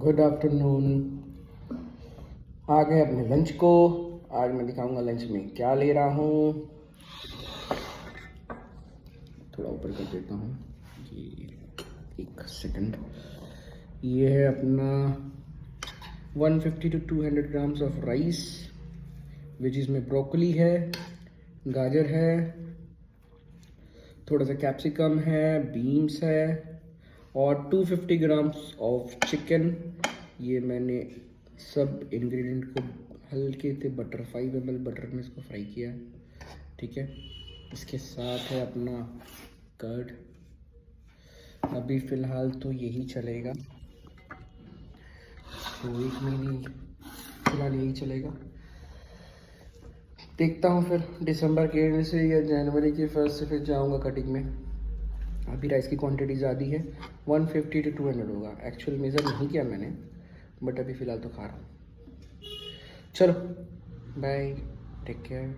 Good afternoon. आ गए अपने lunch को। आज मैं दिखाऊंगा लंच में क्या ले रहा हूँ। थोड़ा ऊपर कर देता हूँ ये, एक सेकंड। ये है अपना 150 to 200 grams of rice, veggies में ब्रोकली है, गाजर है, थोड़ा सा कैप्सिकम है, बीन्स है और 250 ग्राम्स ऑफ चिकन। ये मैंने सब इंग्रेडिएंट को हल्के से बटर 5 ml बटर में इसको फ्राई किया है, ठीक है। इसके साथ है अपना कर्ड। अभी फ़िलहाल तो यही चलेगा, तो 1 महीने फ़िलहाल यही चलेगा। देखता हूँ फिर दिसंबर के एंड से या जनवरी के फर्स्ट से फिर जाऊँगा कटिंग में। अभी राइस की क्वांटिटी ज़्यादा है, 150 to 200 होगा। एक्चुअल मेज़र नहीं किया मैंने, बट अभी फ़िलहाल तो खा रहा हूँ। चलो बाय, टेक केयर।